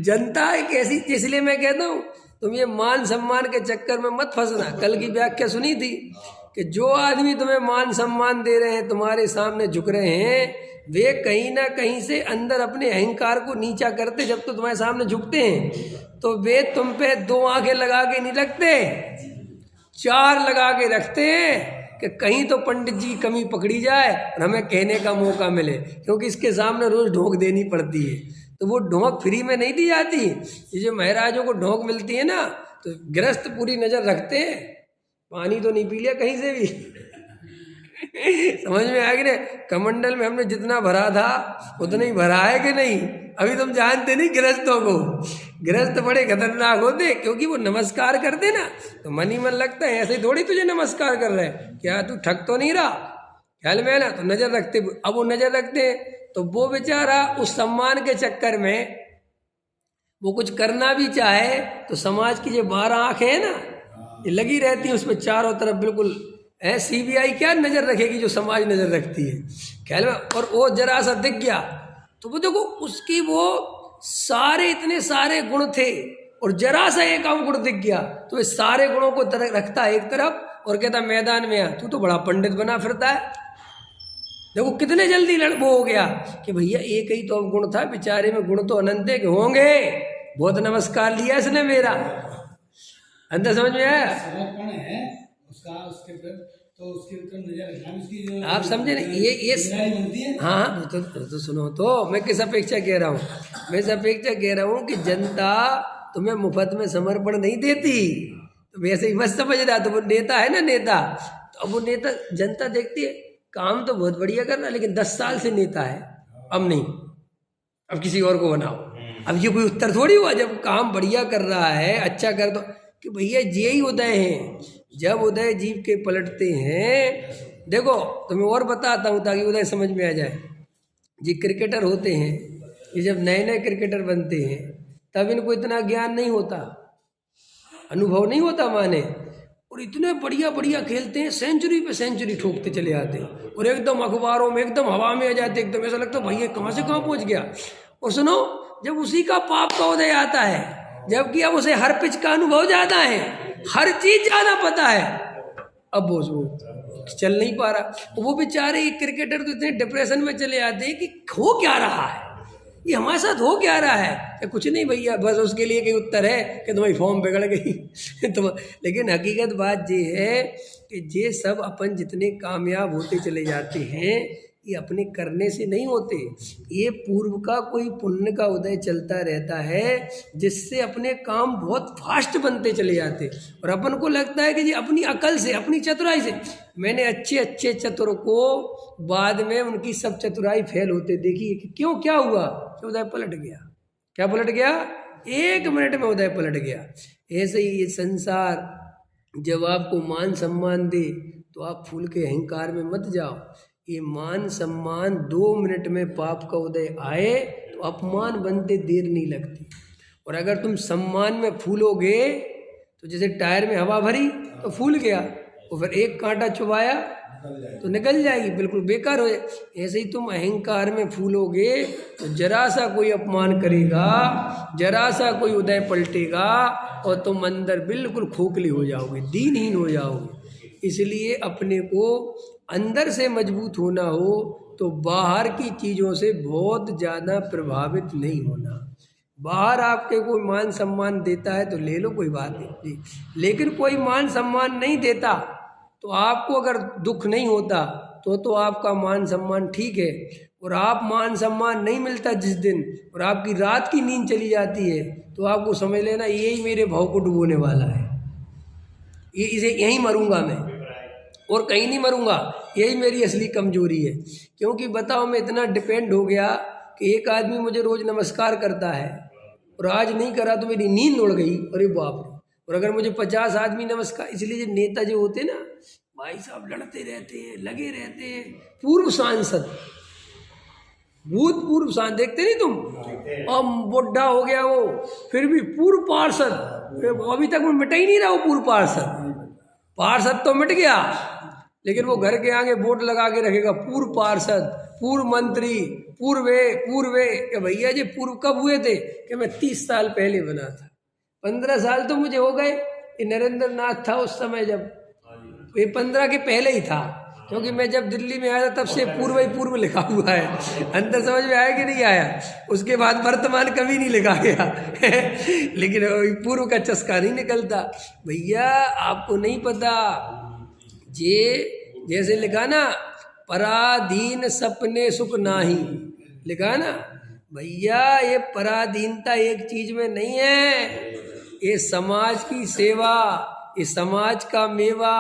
जनता एक ऐसी, इसलिए मैं कहता हूँ तुम ये मान सम्मान के चक्कर में मत फंसना। कल की व्याख्या सुनी थी कि जो आदमी तुम्हें मान सम्मान दे रहे हैं, तुम्हारे सामने झुक रहे हैं, वे कहीं ना कहीं से अंदर अपने अहंकार को नीचा करते। जब तो तुम्हारे सामने झुकते हैं तो वे तुम पे 2 आंखें लगा के नहीं रखते, 4 लगा के रखते हैं कि कहीं तो पंडित जी की कमी पकड़ी जाए और हमें कहने का मौका मिले, क्योंकि इसके सामने रोज ढोक देनी पड़ती है। तो वो ढोंक फ्री में नहीं दी जाती। ये जो महाराजों को ढोंक मिलती है ना, तो गृहस्थ पूरी नज़र रखते हैं, पानी तो नहीं पी लिया कहीं से भी। समझ में आया कि नहीं? कमंडल में हमने जितना भरा था उतना ही भरा है कि नहीं? अभी तुम जानते नहीं गृहस्थों को, गृहस्थ बड़े खतरनाक होते, क्योंकि वो नमस्कार करते ना तो मन ही मन लगता है ऐसे ही थोड़ी तुझे नमस्कार कर रहे हैं, क्या तू ठग तो नहीं रहा, ख्याल में है ना? तो नजर रखते, अब वो नजर रखते हैं तो वो बेचारा उस सम्मान के चक्कर में वो कुछ करना भी चाहे तो समाज की जो 12 आंखें हैं ना ये लगी रहती है उस पर चारों तरफ, बिल्कुल है। CBI क्या नजर रखेगी जो समाज नजर रखती है, ख्याल में? और वो जरा सा दिख गया तो वो देखो उसकी वो सारे इतने सारे गुण थे और जरा सा एक आम गुण दिख गया तो वे सारे गुणों को रखता है एक तरफ और कहता मैदान में आ, तू तो बड़ा पंडित बना फिरता है। देखो कितने जल्दी वो हो गया कि भैया एक ही तो गुण था, बेचारे में गुण तो अनंत के होंगे, बहुत नमस्कार लिया इसने मेरा। अंदर समझ में आया? समर्पण है उसका, उसके तो उसके ऊपर नजर रखना उसकी जो आप समझे ना? ये बनती है। हाँ तो सुनो तो मैं किस अपेक्षा कह रहा हूँ, मैं इस अपेक्षा कह रहा हूँ कि जनता तुम्हें मुफ्त में समर्पण नहीं देती, तो वैसे ही मत समझ रहा। तो वो नेता है ना, नेता, तो अब वो नेता जनता देखती है काम तो बहुत बढ़िया कर रहा है लेकिन 10 साल से नेता है, अब नहीं, अब किसी और को बनाओ। अब ये कोई उत्तर थोड़ी हुआ जब काम बढ़िया कर रहा है, अच्छा कर दो, कि भैया ये ही उदय हैं। जब उदय जीव के पलटते हैं, देखो तुम्हें और बताता हूँ ताकि उदय समझ में आ जाए। जी क्रिकेटर होते हैं, ये जब नए नए क्रिकेटर बनते हैं तब इनको इतना ज्ञान नहीं होता, अनुभव नहीं होता माने, और इतने बढ़िया बढ़िया खेलते हैं, सेंचुरी पे सेंचुरी ठोकते चले आते हैं और एकदम अखबारों में एकदम हवा में आ जाते, एकदम ऐसा लगता है भैया कहाँ से कहाँ पहुँच गया। और सुनो, जब उसी का पाप का उदय आता है, जबकि अब उसे हर पिच का अनुभव ज़्यादा है, हर चीज़ ज़्यादा पता है, अब वो चल नहीं पा रहा। वो बेचारे क्रिकेटर तो इतने डिप्रेशन में चले आते हैं कि हो क्या रहा है, ये हमारे साथ हो क्या रहा है। कि कुछ नहीं भैया, बस उसके लिए कोई उत्तर है कि तुम्हारी फॉर्म बिगड़ गई। तो लेकिन हकीकत बात ये है कि ये सब अपन जितने कामयाब होते चले जाते हैं ये अपने करने से नहीं होते, ये पूर्व का कोई पुण्य का उदय चलता रहता है जिससे अपने काम बहुत फास्ट बनते चले जाते। और अपन को लगता है कि जी अपनी अकल से, अपनी चतुराई से, मैंने अच्छे अच्छे चतुर को बाद में उनकी सब चतुराई फेल होते देखी कि क्यों, क्या हुआ, कि उदय पलट गया। क्या पलट गया? 1 मिनट में उदय पलट गया। ऐसे ही ये संसार जब आपको मान सम्मान दे तो आप फूल के अहंकार में मत जाओ। ये मान सम्मान 2 मिनट में पाप का उदय आए तो अपमान बनते देर नहीं लगती। और अगर तुम सम्मान में फूलोगे तो जैसे टायर में हवा भरी तो फूल गया, और फिर एक कांटा चुभाया तो निकल जाएगी, बिल्कुल बेकार हो जाए। ऐसे ही तुम अहंकार में फूलोगे तो जरा सा कोई अपमान करेगा, जरा सा कोई उदय पलटेगा और तुम अंदर बिल्कुल खोखले हो जाओगे, दीनहीन हो जाओगे। इसलिए अपने को अंदर से मजबूत होना हो तो बाहर की चीज़ों से बहुत ज़्यादा प्रभावित नहीं होना। बाहर आपके कोई मान सम्मान देता है तो ले लो, कोई बात नहीं, लेकिन कोई मान सम्मान नहीं देता तो आपको अगर दुख नहीं होता तो आपका मान सम्मान ठीक है। और आप मान सम्मान नहीं मिलता जिस दिन, और आपकी रात की नींद चली जाती है, तो आपको समझ लेना यही मेरे भाव को डुबोने वाला है, ये इसे यहीं मरूंगा मैं और कहीं नहीं मरूंगा, यही मेरी असली कमजोरी है। क्योंकि बताओ मैं इतना डिपेंड हो गया कि एक आदमी मुझे रोज़ नमस्कार करता है और आज नहीं करा तो मेरी नींद उड़ गई, अरे बाप रे। और अगर मुझे 50 आदमी नमस्कार, इसलिए जो नेता जो होते ना भाई साहब लड़ते रहते हैं, लगे रहते हैं। पूर्व सांसद, भूतपूर्व सांसद देखते नहीं तुम, अब बुढ़ा हो गया वो फिर भी पूर्व पार्षद, अभी तक वो मिटा ही नहीं रहा वो पूर्व पार्षद तो मिट गया, लेकिन वो घर के आगे बोर्ड लगा के रखेगा पूर्व पार्षद, पूर्व मंत्री, पूर्वे। कि भैया जी पूर्व कब हुए थे? कि मैं 30 साल पहले बना था, 15 साल तो मुझे हो गए। ये नरेंद्र नाथ था उस समय, जब ये 15 के पहले ही था, क्योंकि मैं जब दिल्ली में आया था तब से पूर्व ही पूर्व लिखा हुआ है। अंदर समझ में आया कि नहीं आया? उसके बाद वर्तमान कभी नहीं लिखा गया। लेकिन पूर्व का चस्का नहीं निकलता। भैया आपको नहीं पता, ये जैसे लिखा ना पराधीन सपने सुख नाही, लिखा ना भैया, ये पराधीनता एक चीज में नहीं है, ये समाज की सेवा, इस समाज का मेवा,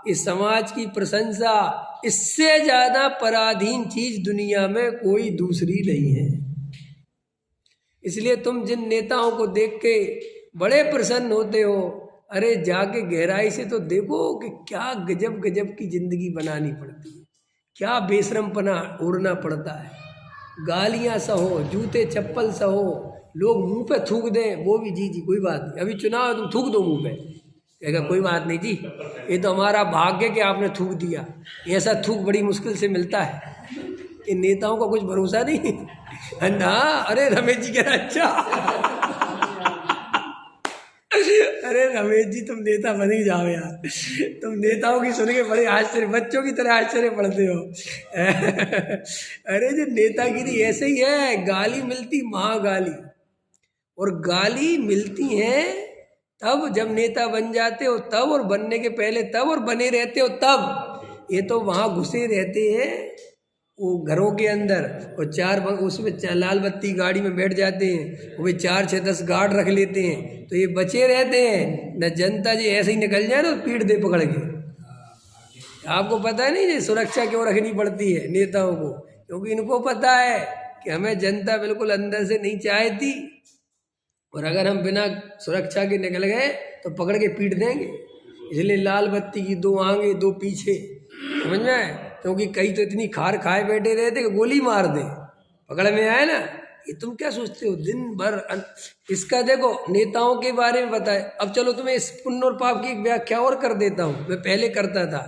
इस समाज की प्रशंसा, इससे ज्यादा पराधीन चीज दुनिया में कोई दूसरी नहीं है। इसलिए तुम जिन नेताओं को देख के बड़े प्रसन्न होते हो, अरे जाके गहराई से तो देखो कि क्या गजब गजब की जिंदगी बनानी पड़ती है, क्या बेशरमपना ओढ़ना पड़ता है, गालियां सहो, जूते चप्पल सहो, लोग मुंह पे थूक दें वो भी जी जी कोई बात नहीं, अभी चुनाव तुम थूक दो मुंह पे, कहेगा कोई बात नहीं जी, ये तो हमारा भाग्य कि आपने थूक दिया। ऐसा थूक बड़ी मुश्किल से मिलता है, इन नेताओं का कुछ भरोसा नहीं ना। अरे रमेश जी कह रहे अच्छा अरे रमेश जी तुम नेता बन ही जाओ यार, तुम नेताओं की सुन के बड़े आश्चर्य, बच्चों की तरह आश्चर्य पढ़ते हो अरे जो नेतागिरी ऐसे ही है, गाली मिलती महागाली, और गाली मिलती है तब जब नेता बन जाते हो तब, और बनने के पहले तब, और बने रहते हो तब। ये तो वहाँ घुसे रहते हैं वो घरों के अंदर, और उसमें लाल बत्ती गाड़ी में बैठ जाते हैं, वो 4 6 10 गार्ड रख लेते हैं, तो ये बचे रहते हैं। न जनता जी ऐसे ही निकल जाए ना तो पीट दे पकड़ के। आपको पता है नहीं ये सुरक्षा क्यों रखनी पड़ती है नेताओं को, क्योंकि इनको पता है कि हमें जनता बिल्कुल अंदर से नहीं चाहती, और अगर हम बिना सुरक्षा के निकल गए तो पकड़ के पीट देंगे। इसलिए लाल बत्ती की 2 आगे 2 पीछे, समझ में आए, क्योंकि कई तो इतनी खार खाए बैठे रहते कि गोली मार दे, पकड़ में आए ना। ये तुम क्या सोचते हो दिन भर इसका देखो नेताओं के बारे में बताए। अब चलो तुम्हें इस पुण्य और पाप की एक व्याख्या और कर देता हूँ, मैं पहले करता था।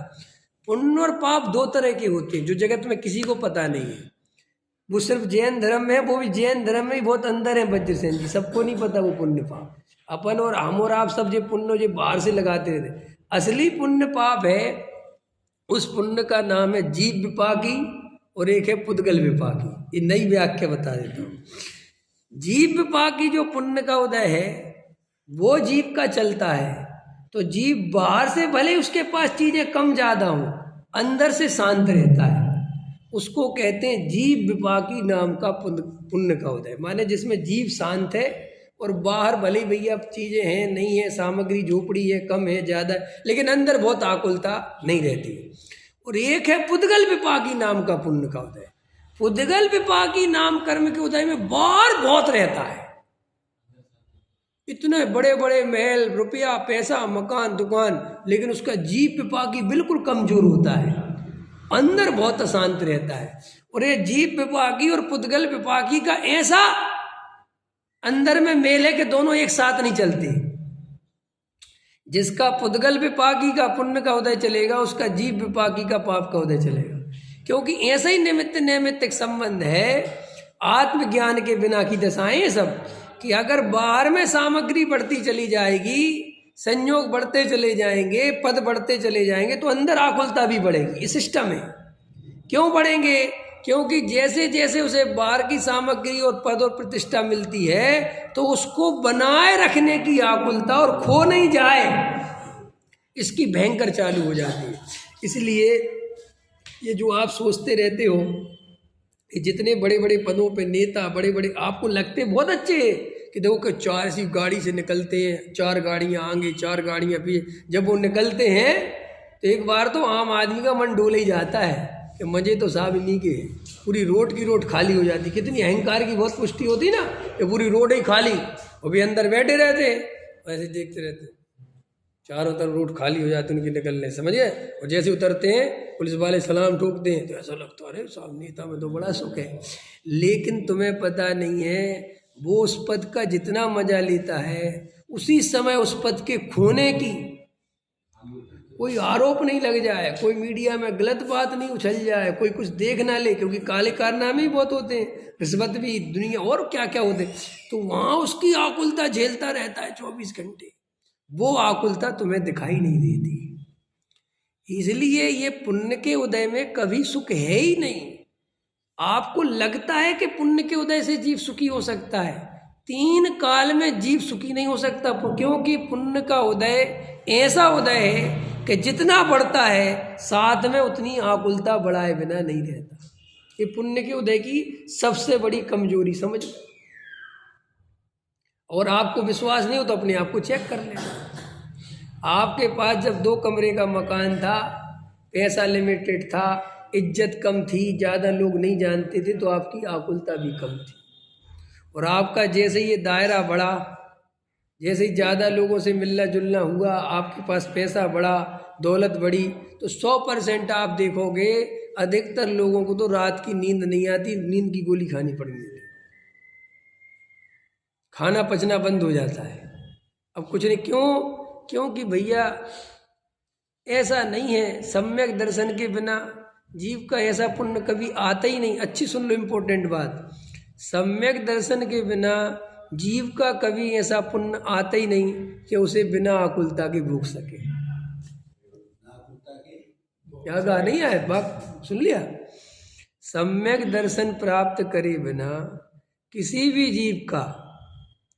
पुण्य और पाप 2 तरह के होते हैं जो जगत में किसी को पता नहीं है, वो सिर्फ जैन धर्म में है, वो भी जैन धर्म में ही बहुत अंदर है वज्रसेन जी, सबको नहीं पता वो पुण्य पाप। अपन और हम और आप सब जो पुण्य जो बाहर से लगाते रहते, असली पुण्य पाप है, उस पुण्य का नाम है जीव विपाकी और एक है पुद्गल विपाकी। ये नई व्याख्या बता देता हूँ। जीव विपाकी जो पुण्य का उदय है वो जीव का चलता है, तो जीव बाहर से भले उसके पास चीजें कम ज्यादा हो, अंदर से शांत रहता है, उसको कहते हैं जीव विपाकी नाम का पुण्य का उदय। माने जिसमें जीव शांत है और बाहर भले भैया चीजें हैं नहीं है, सामग्री झोपड़ी है कम है ज्यादा, लेकिन अंदर बहुत आकुलता नहीं रहती। और एक है पुद्गल विपाकी नाम का पुण्य का उदय। पुद्गल विपाकी नाम कर्म के उदय में बाहर बहुत रहता है, इतने बड़े बड़े महल, रुपया पैसा, मकान दुकान, लेकिन उसका जीव विपाकी बिल्कुल कमजोर होता है, अंदर बहुत अशांत रहता है। और ये जीव विपाकी और पुद्गल विपाकी का ऐसा अंदर में मेल है कि दोनों एक साथ नहीं चलते। जिसका पुद्गल विपाकी का पुण्य का उदय चलेगा, उसका जीव विपाकी का पाप का उदय चलेगा, क्योंकि ऐसा ही निमित्त नैमित्तिक संबंध है आत्मज्ञान के बिना की दशाएं सब, कि अगर बाहर में सामग्री बढ़ती चली जाएगी, संयोग बढ़ते चले जाएंगे, पद बढ़ते चले जाएंगे, तो अंदर आकुलता भी बढ़ेगी। ये सिस्टम है। क्यों बढ़ेंगे? क्योंकि जैसे जैसे उसे बाहर की सामग्री और पद और प्रतिष्ठा मिलती है तो उसको बनाए रखने की आकुलता और खो नहीं जाए इसकी भयंकर चालू हो जाती है। इसलिए ये जो आप सोचते रहते हो, ये जितने बड़े बड़े पदों पे नेता बड़े बड़े आपको लगते बहुत अच्छे कि देखो कि 4 ऐसी गाड़ी से निकलते हैं, 4 गाड़ियाँ आगे 4 गाड़ियाँ पीछे, जब वो निकलते हैं तो एक बार तो आम आदमी का मन डोल ही जाता है कि मजे तो साहब इन्हीं के हैं। पूरी रोड की रोड खाली हो जाती, कितनी अहंकार की बहुत पुष्टि होती ना, ये पूरी रोड ही खाली, वो भी अंदर बैठे रहते ऐसे देखते रहते, चारों तरफ रोड खाली हो जाती उनकी निकलने, समझिए। और जैसे उतरते हैं पुलिस वाले सलाम ठोकते हैं तो ऐसा लगता है अरे साहब नेता में तो बड़ा सुख है। लेकिन तुम्हें पता नहीं है वो उस पद का जितना मजा लेता है, उसी समय उस पद के खोने की कोई आरोप नहीं लग जाए, कोई मीडिया में गलत बात नहीं उछल जाए, कोई कुछ देख ना ले, क्योंकि काले कारनामे ही बहुत होते हैं, रिश्वत भी, दुनिया और क्या क्या होते, तो वहाँ उसकी आकुलता झेलता रहता है 24 घंटे। वो आकुलता तुम्हें दिखाई नहीं देती। इसलिए ये पुण्य के उदय में कभी सुख है ही नहीं। आपको लगता है कि पुण्य के उदय से जीव सुखी हो सकता है, 3 काल में जीव सुखी नहीं हो सकता, क्योंकि पुण्य का उदय ऐसा उदय है कि जितना बढ़ता है साथ में उतनी आकुलता बढ़ाए बिना नहीं रहता। ये पुण्य के उदय की सबसे बड़ी कमजोरी समझ। और आपको विश्वास नहीं हो तो अपने आप को चेक कर लेना। आपके पास जब 2 कमरे का मकान था, पैसा लिमिटेड था, इज्जत कम थी, ज़्यादा लोग नहीं जानते थे, तो आपकी आकुलता भी कम थी। और आपका जैसे ये दायरा बढ़ा, जैसे ही ज़्यादा लोगों से मिलना जुलना हुआ, आपके पास पैसा बढ़ा, दौलत बढ़ी, तो 100% आप देखोगे अधिकतर लोगों को तो रात की नींद नहीं आती, नींद की गोली खानी पड़ती है, खाना पचना बंद हो जाता है। अब कुछ नहीं, क्योंकि भैया ऐसा नहीं है, सम्यक दर्शन के बिना जीव का ऐसा पुण्य कभी आता ही नहीं। अच्छी सुन लो इम्पोर्टेंट बात, सम्यक दर्शन के बिना जीव का कभी ऐसा पुण्य आता ही नहीं कि उसे बिना आकुलता के भूख सके। क्या कहा, नहीं आए बात, सुन लिया? सम्यक दर्शन प्राप्त करे बिना किसी भी जीव का,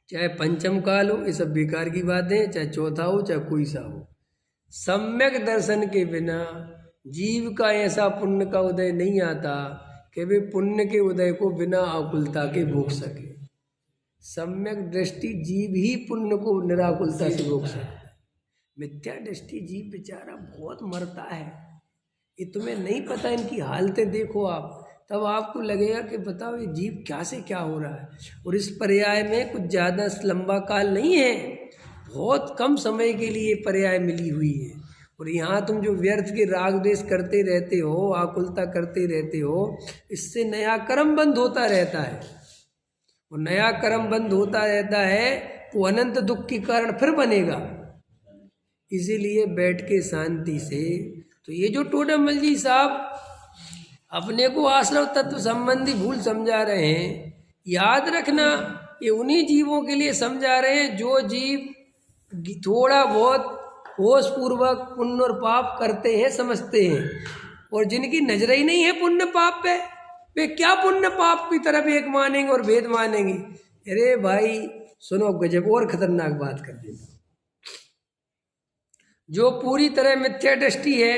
चाहे पंचम काल हो, ये सब बेकार की बातें हैं, चाहे चौथा हो, चाहे कोई सा हो, सम्यक दर्शन के बिना जीव का ऐसा पुण्य का उदय नहीं आता कि वे पुण्य के उदय को बिना आकुलता के भोग सके। सम्यक दृष्टि जीव ही पुण्य को निराकुलता से भोग सकता है। मिथ्या दृष्टि जीव बेचारा बहुत मरता है, ये तुम्हें नहीं पता, इनकी हालतें देखो आप, तब आपको लगेगा कि बताओ ये जीव क्या से क्या हो रहा है। और इस पर्याय में कुछ ज़्यादा लंबा काल नहीं है, बहुत कम समय के लिए पर्याय मिली हुई है। और यहाँ तुम जो व्यर्थ के राग द्वेष करते रहते हो, आकुलता करते रहते हो, इससे नया कर्म बंद होता रहता है, और नया कर्म बंद होता रहता है वो अनंत दुख के कारण फिर बनेगा। इसीलिए बैठ के शांति से, तो ये जो टोडरमल जी साहब अपने को आश्रव तत्व संबंधी भूल समझा रहे हैं, याद रखना ये उन्हीं जीवों के लिए समझा रहे हैं जो जीव थोड़ा बहुत होश पूर्वक पुण्य और पाप करते हैं, समझते हैं, और जिनकी नजर ही नहीं है पुण्य पाप पे, वे क्या पुण्य पाप की तरफ एक मानेंगे और भेद मानेंगे। अरे भाई सुनो, गजब और खतरनाक बात कर देना, जो पूरी तरह मिथ्या दृष्टि है,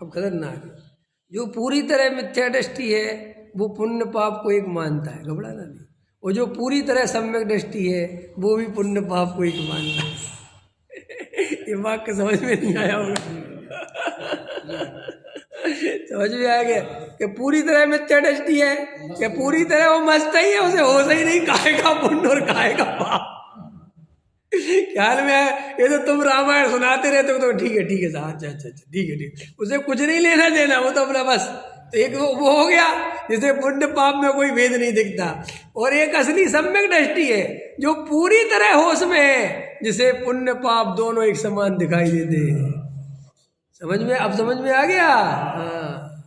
अब खतरनाक है, जो पूरी तरह मिथ्या दृष्टि है वो पुण्य पाप को एक मानता है, घबराना नहीं, और जो पूरी तरह सम्यक दृष्टि है वो भी पुण्य पाप को एक मानता है। ये वाक्य समझ में नहीं आया होगा? समझ में आ गया कि पूरी तरह मिथ्या दृष्टि है, कि पूरी तरह वो मस्त ही है, उसे होश ही नहीं काहे का पुण्य और काहे का पाप। ख्याल में है? ये तो तुम रामायण सुनाते रहते हो तो ठीक है साहब, अच्छा ठीक है, उसे कुछ नहीं लेना देना, वो तो अपना बस एक वो हो गया जिसे पुण्य पाप में कोई भेद नहीं दिखता। और एक असली सम्यक दृष्टि है जो पूरी तरह होश में है, जिसे पुण्य पाप दोनों एक समान दिखाई देते हैं। समझ में, अब समझ में आ गया? हाँ,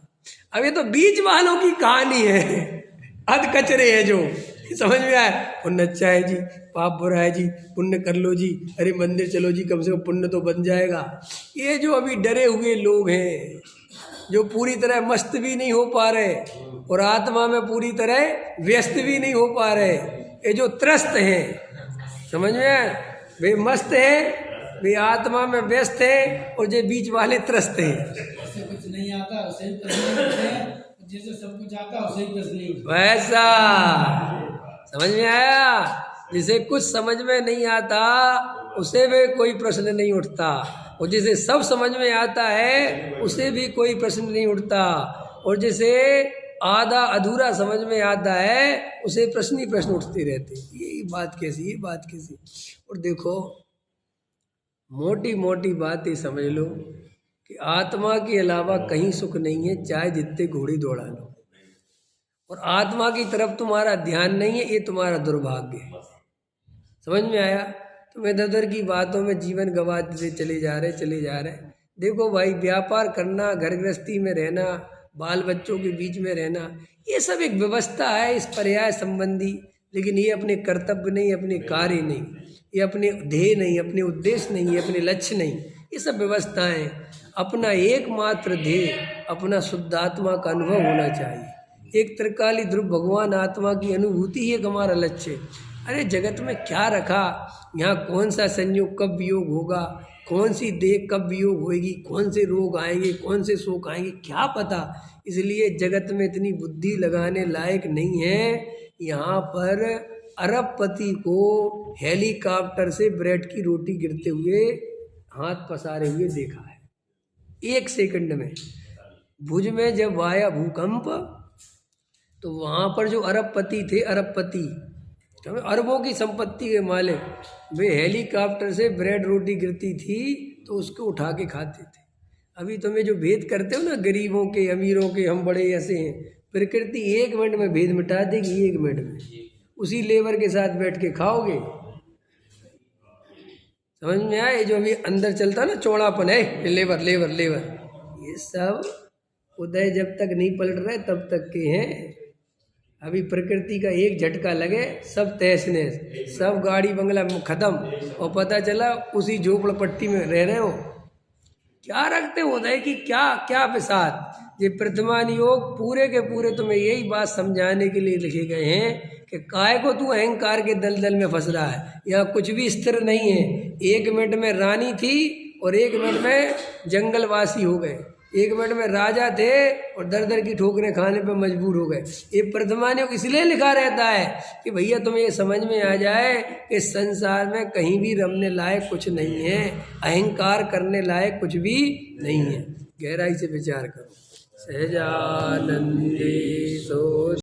अब ये तो बीच वालों की कहानी है, अध कचरे है जो, समझ में आया? पुण्य अच्छा है जी, पाप बुरा है जी, पुण्य कर लो जी, अरे मंदिर चलो जी, कम से कम पुण्य तो बन जाएगा। ये जो अभी डरे हुए लोग हैं, जो पूरी तरह मस्त भी नहीं हो पा रहे और आत्मा में पूरी तरह व्यस्त भी नहीं हो पा रहे, ये जो त्रस्त हैं, समझ में आया? वे मस्त हैं, वे आत्मा में व्यस्त हैं, और जो बीच वाले त्रस्त हैं। जिसे कुछ नहीं आता उसे ही प्रश्न करते हैं, जिसे सब कुछ आता उसे ही प्रश्न नहीं। वैसा समझ में आया? जिसे कुछ समझ में नहीं आता उसे भी कोई प्रश्न नहीं उठता, और जिसे सब समझ में आता है उसे भी कोई प्रश्न नहीं उठता, और जिसे आधा अधूरा समझ में आता है उसे प्रश्न ही प्रश्न उठते रहते। ये बात कैसी, ये बात कैसी? और देखो, मोटी मोटी बात ये समझ लो कि आत्मा के अलावा कहीं सुख नहीं है, चाहे जितने घोड़े दौड़ा लो, और आत्मा की तरफ तुम्हारा ध्यान नहीं है, ये तुम्हारा दुर्भाग्य है। समझ में आया? तुम इधर उधर की बातों में जीवन गंवाते चले जा रहे। देखो भाई, व्यापार करना, घर गृहस्थी में रहना, बाल बच्चों के बीच में रहना, ये सब एक व्यवस्था है इस पर्याय संबंधी, लेकिन ये अपने कर्तव्य नहीं, अपने कार्य नहीं, ये अपने ध्येय नहीं, अपने उद्देश्य नहीं, ये अपने लक्ष्य नहीं, ये सब व्यवस्थाएं। अपना एकमात्र ध्येय अपना शुद्धात्मा का अनुभव होना चाहिए। एक त्रिकाली ध्रुव भगवान आत्मा की अनुभूति ही एक हमारा लक्ष्य। अरे जगत में क्या रखा, यहाँ कौन सा संयोग कब वियोग होगा, कौन सी देह कब वियोग होएगी, कौन से रोग आएंगे, कौन से शोक आएंगे, क्या पता। इसलिए जगत में इतनी बुद्धि लगाने लायक नहीं है। यहाँ पर अरबपति को हेलीकॉप्टर से ब्रेड की रोटी गिरते हुए हाथ पसारे हुए देखा है, 1 सेकंड में। भुज में जब आया भूकंप तो वहाँ पर जो अरबपति थे, अरबपति अरबों की संपत्ति के मालिक, वे हेलीकॉप्टर से ब्रेड रोटी गिरती थी तो उसको उठा के खाते थे। अभी तुम्हें जो भेद करते हो ना, गरीबों के अमीरों के, हम बड़े ऐसे हैं, प्रकृति 1 मिनट में भेद मिटा देगी, 1 मिनट में। उसी लेबर के साथ बैठ के खाओगे। समझ में आया? ये जो अभी अंदर चलता ना चौड़ापन है, लेबर लेबर लेबर, ये सब उदय जब तक नहीं पलट रहे तब तक के हैं। अभी प्रकृति का एक झटका लगे सब तहस नहस, सब गाड़ी बंगला खत्म, और पता चला उसी झोपड़पट्टी में रह रहे हो। क्या रखते हो उदय की, क्या क्या बिसात। ये प्रतिमान योग पूरे के पूरे तुम्हें यही बात समझाने के लिए लिखे गए हैं कि काय को तू अहंकार के दलदल में फंस रहा है। यहाँ कुछ भी स्थिर नहीं है। 1 मिनट में रानी थी और 1 मिनट में जंगलवासी हो गए, 1 मिनट में राजा थे और दर दर की ठोकरें खाने पर मजबूर हो गए। ये प्रतिमान योग इसलिए लिखा रहता है कि भैया तुम्हें ये समझ में आ जाए कि संसार में कहीं भी रमने लायक कुछ नहीं है, अहंकार करने लायक कुछ भी नहीं है। गहराई से विचार करो। सहजानंदे सो